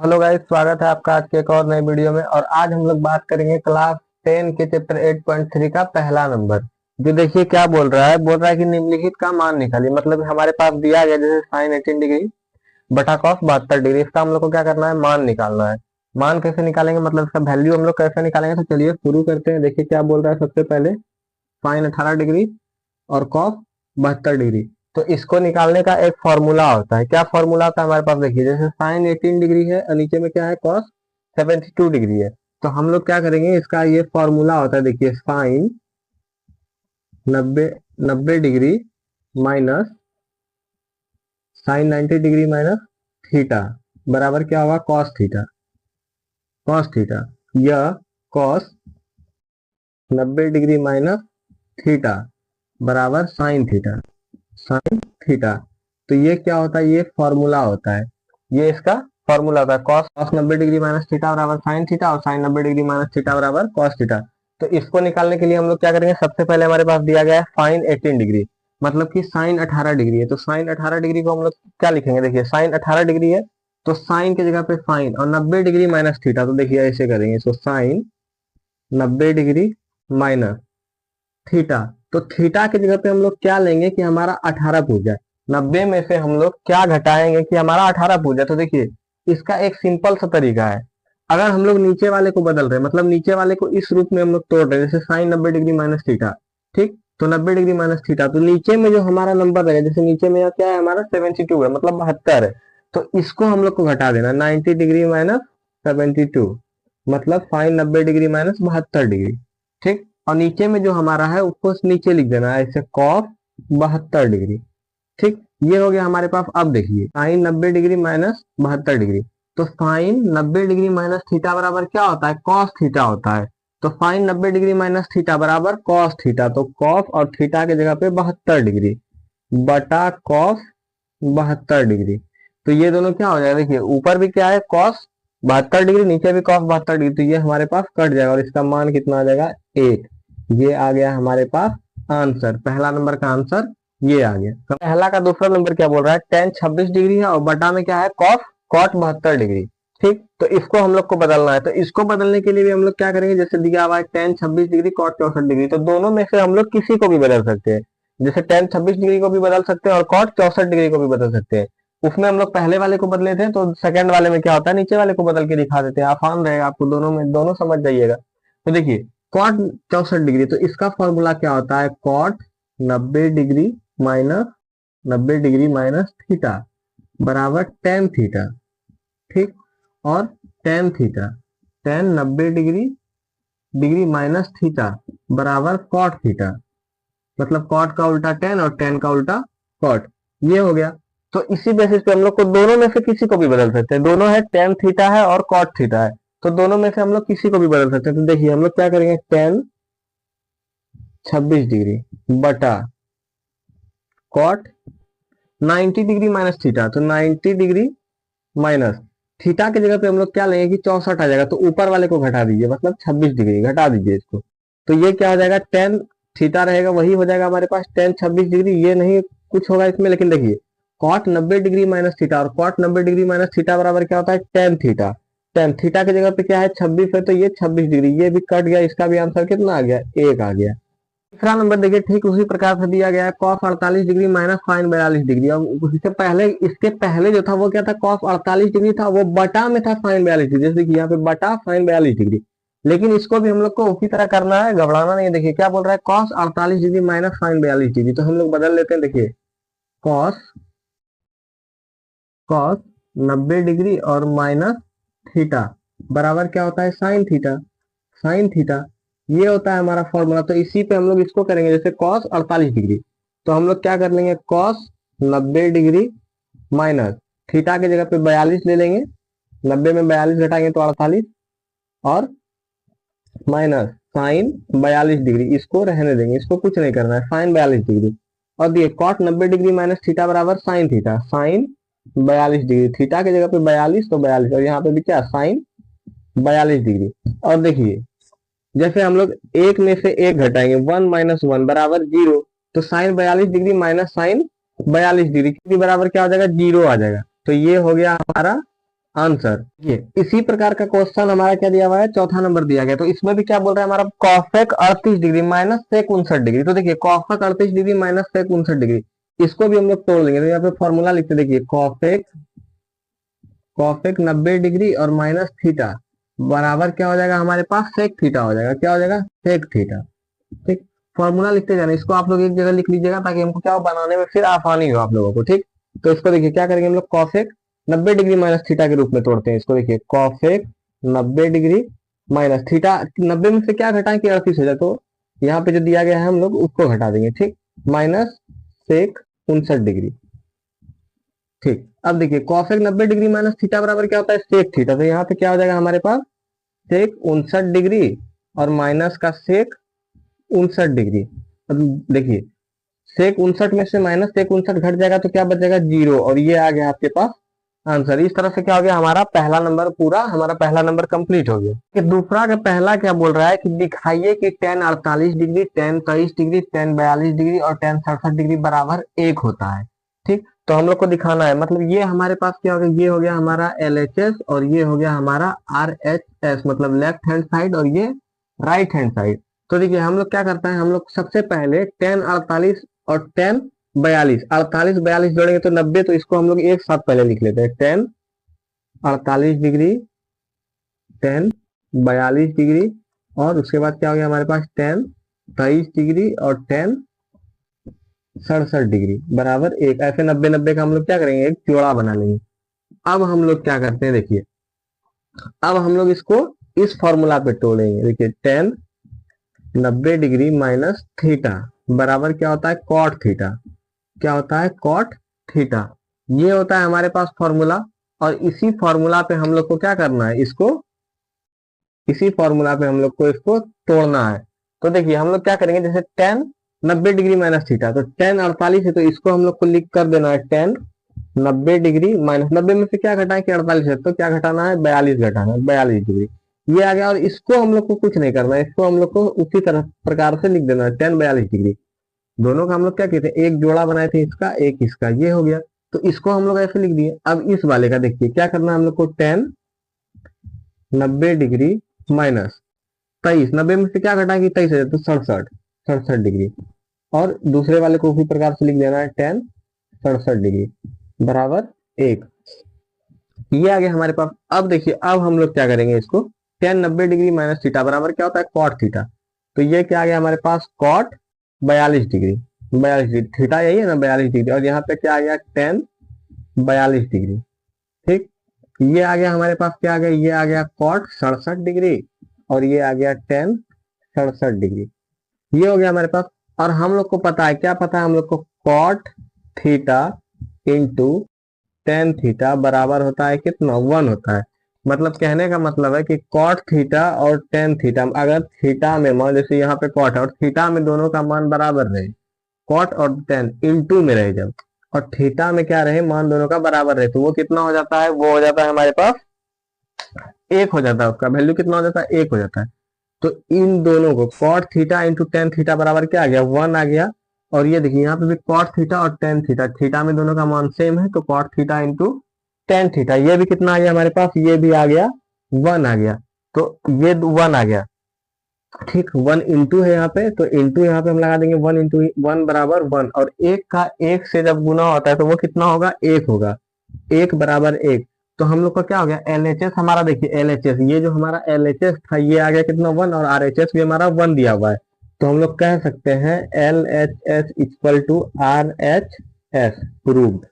Hello guys, स्वागत है आपका आज के एक और नई वीडियो में। और आज हम लोग बात करेंगे क्लास 10 के चैप्टर 8.3 का पहला नंबर। जो देखिए क्या बोल रहा है कि निम्नलिखित का मान निकालिए। मतलब हमारे पास दिया गया जैसे साइन 18 डिग्री बटा कॉस 72 डिग्री, इसका हम लोग को क्या करना है, मान निकालना है। मान कैसे निकालेंगे, मतलब इसका वैल्यू हम लोग कैसे निकालेंगे, तो चलिए शुरू करते हैं। देखिए क्या बोल रहा है, सबसे पहले साइन 18 डिग्री और कॉस 72 डिग्री। तो इसको निकालने का एक फॉर्मूला होता है। क्या फॉर्मूला होता है हमारे पास, देखिए जैसे साइन 18 डिग्री है और नीचे में क्या है, कॉस 72 डिग्री है। तो हम लोग क्या करेंगे, इसका ये फॉर्मूला होता है। देखिए sine 90 90 degree minus sine 90 degree minus theta बराबर क्या होगा, कॉस थीटा। कॉस थीटा यह कॉस 90 डिग्री माइनस थीटा बराबर साइन थीटा। साइन थीटा, तो ये क्या होता है, ये फॉर्मूला होता है। ये इसका फॉर्मूला होता है, cos cos 90 degree minus theta बराबर साइन थीटा और साइन 90 डिग्री माइनस थीटा बराबर कॉस थीटा। तो इसको निकालने के लिए हम लोग क्या करेंगे, सबसे पहले हमारे पास दिया गया है साइन 18 डिग्री, मतलब कि साइन 18 डिग्री है। तो साइन 18 डिग्री को हम लोग क्या लिखेंगे, देखिए साइन 18 डिग्री है तो साइन की जगह पे साइन, और 90 डिग्री माइनस थीटा, तो देखिए ऐसे करेंगे इसको, साइन 90 डिग्री माइनस थीटा। तो थीटा की जगह पे हम लोग क्या लेंगे कि हमारा 18 पूछ जाए। 90 में से हम लोग क्या घटाएंगे कि हमारा 18 पूछ जाए। तो देखिए इसका एक सिंपल सा तरीका है। अगर हम लोग नीचे वाले को बदल रहे हैं, मतलब नीचे वाले को इस रूप में हम लोग तोड़ रहे हैं, जैसे साइन 90 डिग्री माइनस थीटा, ठीक। तो 90 डिग्री माइनस थीटा, तो नीचे में जो हमारा नंबर रहेगा, जैसे नीचे में क्या है हमारा 72 है, मतलब 72 है। तो इसको हम लोग को घटा देना, 90 डिग्री माइनस 72, मतलब साइन 90 डिग्री माइनस 72 डिग्री, ठीक। और नीचे में जो हमारा है उसको नीचे लिख देना है ऐसे, कॉस 72 डिग्री, ठीक। ये हो गया हमारे पास। अब देखिए साइन 90 डिग्री माइनस 72 डिग्री, तो साइन 90 डिग्री माइनस थीटा बराबर क्या होता है, कॉस थीटा होता है। तो साइन 90 डिग्री माइनस थीटा बराबर कॉस थीटा, तो कॉस और थीटा की जगह पे 72 डिग्री बटा कॉस 72 डिग्री। तो ये दोनों क्या हो जाएगा, देखिए ऊपर भी क्या है कॉस 72 डिग्री, नीचे भी कॉस 72 डिग्री, तो ये हमारे पास कट जाएगा और इसका मान कितना आ जाएगा, 8। ये आ गया हमारे पास आंसर, पहला नंबर का आंसर ये आ गया। तो पहला का दूसरा नंबर क्या बोल रहा है, टेन 26 डिग्री है और बटा में क्या है, कॉस कॉट 72 डिग्री, ठीक। तो इसको हम लोग को बदलना है। तो इसको बदलने के लिए भी हम लोग क्या करेंगे, जैसे दिया हुआ है टेन 26 डिग्री कॉट 64 डिग्री, तो दोनों में से हम लोग किसी को भी बदल सकते हैं। जैसे टेन 26 डिग्री को भी बदल सकते हैं और कॉट 64 डिग्री को भी बदल सकते हैं। उसमें हम लोग पहले वाले को बदले थे, तो सेकंड वाले में क्या होता है, नीचे वाले को बदल के दिखा देते हैं, आसान रहेगा आपको, दोनों में दोनों समझ जाइएगा। तो देखिए कॉट 64 डिग्री, तो इसका फॉर्मूला क्या होता है, cot 90 degree minus 90 degree minus theta बराबर टेन थीटा, ठीक। और tan theta, tan 90 degree degree minus theta बराबर कॉट थीटा, मतलब कॉट का उल्टा टेन और टेन का उल्टा कॉट, ये हो गया। तो इसी बेसिस पे हम लोग को दोनों में से किसी को भी बदल सकते हैं। दोनों है, टेन थीटा है और कॉट थीटा है, तो दोनों में से हम लोग किसी को भी बदल सकते हैं। तो देखिए हम लोग क्या करेंगे, टेन 26 डिग्री बटा कॉट 90 डिग्री माइनस थीटा, तो 90 डिग्री माइनस थीटा की जगह पे हम लोग क्या लेंगे कि 64 आ जाएगा, तो ऊपर वाले को घटा दीजिए, मतलब 26 डिग्री घटा दीजिए इसको। तो ये क्या हो जाएगा, टेन थीटा रहेगा, वही हो जाएगा हमारे पास टेन 26 डिग्री, ये नहीं कुछ होगा इसमें। लेकिन देखिए कॉट 90 डिग्री माइनस थीटा, और कॉट 90 डिग्री माइनस थीटा बराबर क्या होता है, टेन थीटा। टेन थीटा की जगह पे क्या है 26 है, तो ये 26 डिग्री, ये भी कट गया, इसका भी आंसर कितना आ गया, एक आ गया। तीसरा नंबर देखिए ठीक उसी प्रकार से दिया गया है, cos 48 degree minus sine 42 degree. और इसके पहले जो था वो क्या था, कॉस 48 डिग्री था, वो बटा में था साइन 42 डिग्री, जैसे कि यहाँ पे बटा साइन 42 डिग्री। लेकिन इसको भी हम लोग को उसी तरह करना है, घबराना नहीं है। देखिए क्या बोल रहा है, cos 48 degree minus sine 42 degree, तो हम लोग बदल लेते हैं। देखिए कॉस कॉस 90 डिग्री और माइनस थीटा बराबर क्या होता है, साइन थीटा। साइन थीटा ये होता है हमारा फॉर्मूला। तो इसी पे हम लोग इसको करेंगे, जैसे कॉस 48 डिग्री, तो हम लोग क्या कर लेंगे, कॉस 90 डिग्री माइनस थीटा की जगह पे 42 ले लेंगे, 90 में 42 घटाएंगे तो 48, और माइनस साइन 42 डिग्री, इसको रहने देंगे, इसको कुछ नहीं करना है, साइन 42 डिग्री। और दिए कॉट 90 डिग्री माइनस थीटा बराबर sine theta, sine 42 degree, theta की जगह पे 42 तो 42, और यहाँ पे भी क्या, साइन 42 डिग्री। और देखिए जैसे हम लोग एक में से एक घटाएंगे, वन माइनस वन बराबर जीरो, तो sine 42 degree minus sine 42 degree कितनी बराबर क्या हो जाएगा, जीरो आ जाएगा। तो ये हो गया हमारा आंसर। ये इसी प्रकार का क्वेश्चन हमारा क्या दिया हुआ है, चौथा नंबर दिया गया। तो इसमें भी क्या बोल रहा है हमारा, cosec 38 degree minus sec 59 degree. तो देखिए cosec 38 degree minus sec 59 degree, इसको भी हम लोग तोड़ लेंगे। तो यहाँ पे फॉर्मूला लिखते, देखिए कॉसेक कॉसेक 90 डिग्री और माइनस थीटा बराबर क्या हो जाएगा हमारे पास, सेक थीटा हो जाएगा। क्या हो जाएगा, सेक थीटा। ठीक, फॉर्मूला लिखते जाना, इसको आप लोग एक जगह लिख लीजिएगा ताकि हमको क्या हो, बनाने में फिर आसानी हो आप लोगों को। ठीक, तो इसको देखिए क्या करेंगे हम लोग, कॉसेक 90 डिग्री माइनस थीटा के रूप में तोड़ते हैं इसको। देखिए कॉसेक 90 डिग्री माइनस थीटा, 90 में से क्या घटाएं कि 38 हो जाए, तो यहाँ पे जो दिया गया है हम लोग उसको घटा देंगे। ठीक, माइनस सेक 59 डिग्री। ठीक, अब देखिए कॉसेक 90 डिग्री माइनस थीटा बराबर क्या होता है, सेक थीटा। तो यहाँ पे क्या हो जाएगा हमारे पास, सेक 59 डिग्री और माइनस का सेक 59 डिग्री। अब देखिए सेक 59 में से माइनस सेक 59 घट जाएगा तो क्या बचेगा, 0। और ये आ गया आपके पास आंसर। इस तरह से क्या हो गया, हमारा पहला नंबर पूरा, हमारा पहला नंबर कंप्लीट हो गया। कि दूसरा का पहला क्या बोल रहा है कि दिखाइए कि tan 48 degree, tan 23 degree, tan 42 degree और tan 67 डिग्री बराबर 1 होता है। ठीक, तो हम लोग को दिखाना है, मतलब ये हमारे पास क्या हो गया, ये हो गया हमारा LHS और ये हो गया हमारा RHS, मतलब लेफ्ट हैंड साइड और ये राइट हैंड साइड। तो देखिए हम लोग क्या करते हैं, हम लोग सबसे पहले tan 48 और tan 42, 48 42 जोड़ेंगे तो 90, तो इसको हम लोग एक साथ पहले लिख लेते हैं, tan 48 डिग्री, tan 42 डिग्री और उसके बाद क्या हो गया हमारे पास, tan 23 डिग्री और tan 67 डिग्री बराबर 1। ऐसे 90 90 का हम लोग क्या करेंगे, एक जोड़ा बना लेंगे। अब हम लोग क्या करते हैं, देखिए अब हम लोग इसको इस फॉर्मूला पे तोड़ेंगे। देखिए tan 90 डिग्री माइनस थीटा बराबर क्या होता है, कॉट थीटा। क्या होता है, कॉट थीटा। ये होता है हमारे पास फॉर्मूला। और इसी फॉर्मूला पे हम लोग को क्या करना है, इसको इसी फॉर्मूला पे हम लोग को इसको तोड़ना है। तो देखिए हम लोग क्या करेंगे, जैसे tan 90 डिग्री माइनस थीटा, तो tan 48 है तो इसको हम लोग को लिख कर देना है tan 90 डिग्री माइनस 90 में से क्या घटाएं कि 48 है, तो क्या घटाना है, 42 घटाना है, 42 डिग्री ये आ गया। और इसको हम लोग को कुछ नहीं करना है, इसको हम लोग को उसी तरह प्रकार से लिख देना है, tan 42 डिग्री। दोनों का हम लोग क्या कहते हैं, एक जोड़ा बनाए थे इसका एक इसका, ये हो गया। तो इसको हम लोग ऐसे लिख दिए। अब इस वाले का देखिए क्या करना है हम लोग को, tan 90 डिग्री माइनस 23, 90 में से क्या घटाएंगे 23 है तो 67 डिग्री। और दूसरे वाले को उसी प्रकार से लिख देना है, tan 67 डिग्री बराबर 1। ये आ गया हमारे पास। अब देखिए अब हम लोग क्या करेंगे, इसको tan 90 डिग्री माइनस थीटा बराबर क्या होता है, कॉट थीटा। तो ये क्या आ गया हमारे पास, कॉट 42 डिग्री। 42 डिग्री थीटा यही है ना, 42 डिग्री। और यहाँ पे क्या आ गया, tan 42 डिग्री। ठीक, ये आ गया हमारे पास, क्या आ गया, ये आ गया कॉट 67 डिग्री और ये आ गया tan 67 डिग्री। ये हो गया हमारे पास। और हम लोग को पता है, क्या पता है हम लोग को, cot theta into tan theta बराबर होता है कितना, 1 होता है। मतलब कहने का मतलब है कि कॉट थीटा और tan थीटा, अगर थीटा में मान, जैसे यहाँ पे कॉट है और थीटा में दोनों का मान बराबर रहे, कॉट और tan इनटू में रहे जब, और थीटा में क्या रहे, मान दोनों का बराबर रहे, तो वो कितना हो जाता है, वो हो जाता है हमारे पास 1 हो जाता है। उसका वैल्यू कितना हो जाता है, 1 हो जाता है। तो इन दोनों को cot theta into tan theta बराबर क्या आ गया, 1 आ गया। और ये देखिए यहाँ पे भी कॉट थीटा और tan थीटा, थीटा में दोनों का मान सेम है, तो cot theta into tan theta, ये भी कितना आ गया हमारे पास, ये भी आ गया 1 आ गया। तो ये 1 आ गया। ठीक, 1 इंटू है यहाँ पे, तो इंटू यहाँ पे हम लगा देंगे, 1 इंटू 1 बराबर 1। और एक का एक से जब गुना होता है तो वो कितना होगा, 1 होगा। 1 बराबर 1। तो हम लोग का क्या हो गया, LHS हमारा, देखिए LHS, ये जो हमारा LHS था ये आ गया कितना, 1। और RHS भी हमारा 1 दिया हुआ है। तो हम लोग कह सकते हैं LHS equal to RHS proved.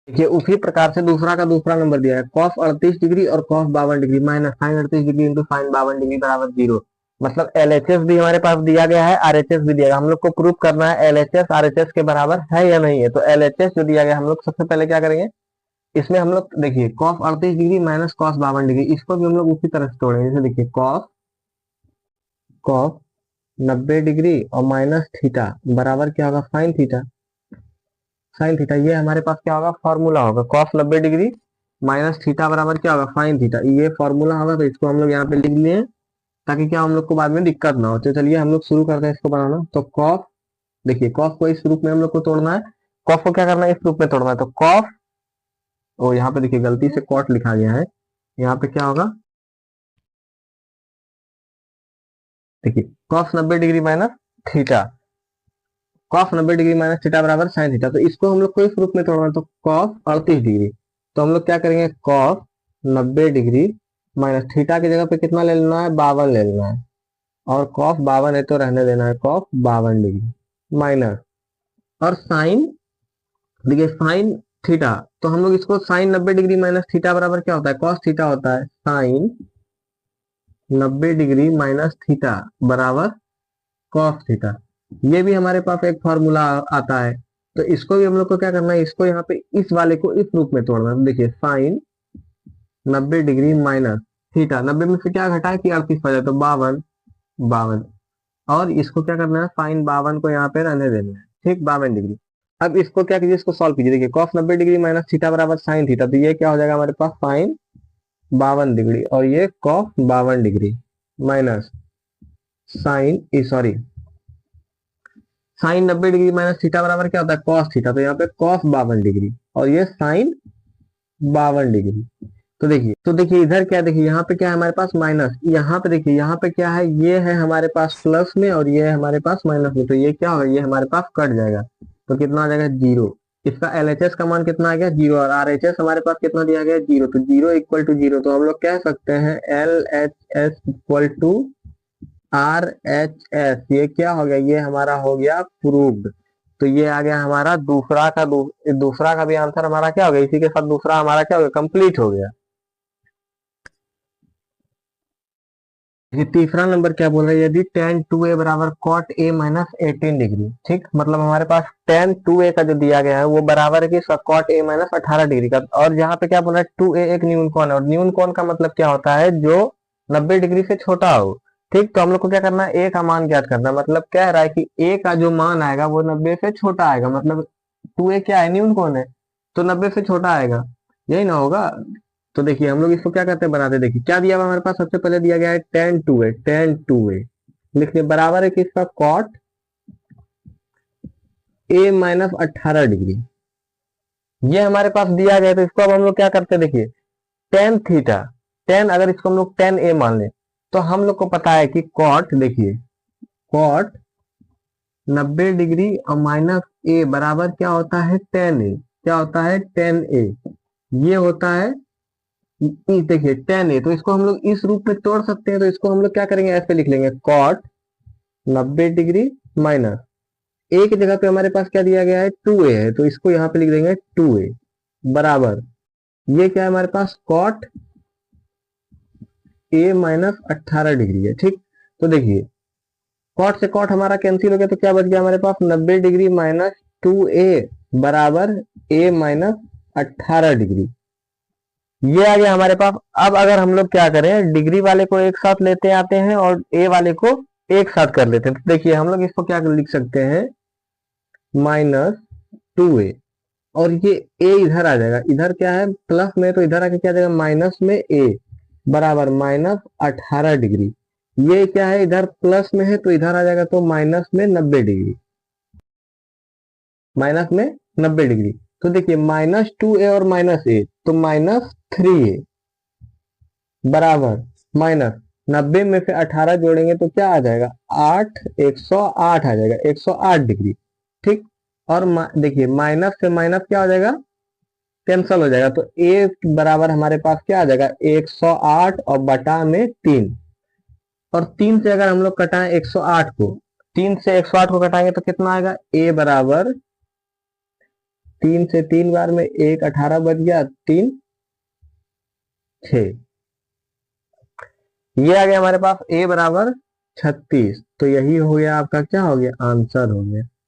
देखिए उसी प्रकार से दूसरा का दूसरा नंबर दिया है, cos 38 डिग्री और cos 52 degree minus sin 38 degree into sin 52 degree बराबर 0। मतलब LHS भी हमारे पास दिया गया है, RHS भी दिया गया। हम लोग को प्रूव करना है LHS RHS के बराबर है या नहीं है। तो LHS जो दिया गया, हम लोग सबसे पहले क्या करेंगे, इसमें हम लोग देखिए cos 38 degree minus cos 52 degree, इसको भी हम लोग उसी तरह से तोड़ेंगे। जैसे देखिए cos cos 90 डिग्री और माइनस थीटा बराबर क्या होगा, sin थीटा। sin थीटा ये हमारे पास क्या होगा, फॉर्मूला होगा, cos 90 डिग्री माइनस थीटा बराबर क्या होगा, sin थीटा। ये फॉर्मूला होगा, तो इसको हम लोग यहाँ पे लिख लिए ताकि क्या हम लोग को बाद में दिक्कत ना हो। तो चलिए हम लोग शुरू करते हैं इसको बनाना। तो cos, देखिए cos को इस रूप में हम लोग को तोड़ना है, cos को क्या करना है, इस रूप में तोड़ना है। तो cos ओ यहाँ पे देखिए गलती से कॉट लिखा गया है, यहाँ पे क्या होगा, देखिए cos 90 degree minus theta, cos 90 degree minus theta बराबर साइन थीटा। तो इसको हम लोग को इस रूप में तोड़ना है, तो कॉस 38 डिग्री, तो हम लोग क्या करेंगे, कॉस 90 डिग्री माइनस थीटा की जगह पे कितना ले लेना है, 52 ले लेना है, और कॉस 52 है तो रहने देना है कॉस 52 डिग्री माइनस, और साइन, देखिए साइन थीटा, तो हम लोग इसको साइन 90 डिग्री माइनस थीटा बराबर क्या होता है, कॉस थीटा होता है, साइन 90 डिग्री माइनस थीटा बराबर कॉस थीटा। ये भी हमारे पास एक फॉर्मूला आता है। तो इसको भी हम लोग को क्या करना है, इसको यहाँ पे इस वाले को इस रूप में तोड़ना है। तो देखिए साइन 90 डिग्री माइनस थीटा, 90 में से क्या घटाए कि 38 बचा, तो 52, 52, और इसको क्या करना है, साइन 52 को यहाँ पे रहने देना है, ठीक, 52 डिग्री। अब इसको क्या कीजिए, इसको सॉल्व कीजिए, देखिए कॉस 90 डिग्री माइनस थीटा बराबर साइन थीटा, तो ये क्या हो जाएगा हमारे पास, साइन 52 डिग्री, और ये cos 52 degree minus sine, sorry, sine 90 degree minus theta बराबर क्या होता है, कॉस थीटा, तो यहाँ पे कॉस 52 डिग्री, और ये साइन 52 डिग्री। तो देखिए इधर क्या, देखिए यहाँ पे क्या है हमारे पास माइनस, यहाँ पे देखिए यहाँ पे क्या है, ये है हमारे पास प्लस में और ये है हमारे पास माइनस में, तो ये क्या होगा, ये हमारे पास कट जाएगा, तो कितना आ जाएगा, 0। इसका LHS का मान कितना आ गया, 0, और RHS हमारे पास कितना दिया गया, 0, तो 0 इक्वल टू 0, तो हम लोग कह सकते हैं LHS इक्वल टू RHS। ये क्या हो गया, ये हमारा हो गया प्रूव्ड। तो ये आ गया हमारा दूसरा का भी आंसर हमारा क्या हो गया, इसी के साथ दूसरा हमारा क्या हो गया, कंप्लीट हो गया। ये तीसरा नंबर क्या बोल रहा है, यदि tan 2a बराबर cot a माइनस 18 डिग्री, ठीक, मतलब हमारे पास tan 2a का जो दिया गया है वो बराबर है कि cot a माइनस 18 डिग्री का, और यहाँ पे क्या बोल रहा है, 2a एक न्यून कोण है, और न्यून कोण का मतलब क्या होता है, जो 90 डिग्री से छोटा हो, ठीक। तो हम लोग को क्या करना है, a का मान ज्ञात करना है, मतलब कह रहा है कि a का जो मान आएगा वो 90 से छोटा आएगा, मतलब 2a क्या है, न्यून कोण है, तो 90 से छोटा आएगा, यही ना होगा। तो देखिए हम लोग इसको क्या करते हैं, बनाते हैं, देखिए क्या दिया हुआ हमारे पास, सबसे पहले दिया गया है tan 2a लिखिए बराबर है किसका, cot a माइनस 18 डिग्री, ये हमारे पास दिया गया है। तो इसको अब हम लोग क्या करते हैं, देखिए tan थीटा, tan अगर इसको हम लोग tan a मान ले, तो हम लोग को पता है कि cot, देखिए cot 90 डिग्री और माइनस a बराबर क्या होता है, tan a, क्या होता है, tan a, ये होता है, देखिए tan a, तो इसको हम लोग इस रूप में तोड़ सकते हैं, तो इसको हम लोग क्या करेंगे, ऐसे लिख लेंगे, cot 90 डिग्री माइनस a की जगह पे हमारे पास क्या दिया गया है, 2a है, तो इसको यहाँ पे लिख देंगे 2a बराबर, ये क्या है हमारे पास, cot a माइनस 18 डिग्री है, ठीक। तो देखिए cot से cot हमारा कैंसिल हो गया, तो क्या बच गया हमारे पास, 90 डिग्री माइनस 2a बराबर a माइनस 18 डिग्री, ये आ गया हमारे पास। अब अगर हम लोग क्या करें, डिग्री वाले को एक साथ लेते आते हैं और a वाले को एक साथ कर लेते हैं, तो देखिए हम लोग इसको क्या लिख सकते हैं, -2a, और ये a इधर आ जाएगा, इधर क्या है प्लस में, तो इधर आके क्या आ जाएगा, माइनस में a बराबर माइनस 18 डिग्री, ये क्या है इधर प्लस में है, तो इधर आ जाएगा, तो माइनस में 90 डिग्री, माइनस में 90 डिग्री। तो देखिए -2a और -a, तो -3a बराबर माइनस 90 में से 18 जोड़ेंगे तो क्या आ जाएगा, 8, 108 आ जाएगा, 108 डिग्री, ठीक। और देखिए माइनस से माइनस क्या हो जाएगा, कैंसल हो जाएगा, तो a बराबर हमारे पास क्या आ जाएगा, 108 और बटा में 3, और 3 से अगर हम लोग कटाएं 108 को, 3 से 108 को कटाएंगे तो कितना आएगा, a बराबर 3 से 3 बार में 1, 18 बच गया, 3, 6, ये आ गया हमारे पास a बराबर 36। तो यही हो गया आपका, क्या हो गया, आंसर हो गया।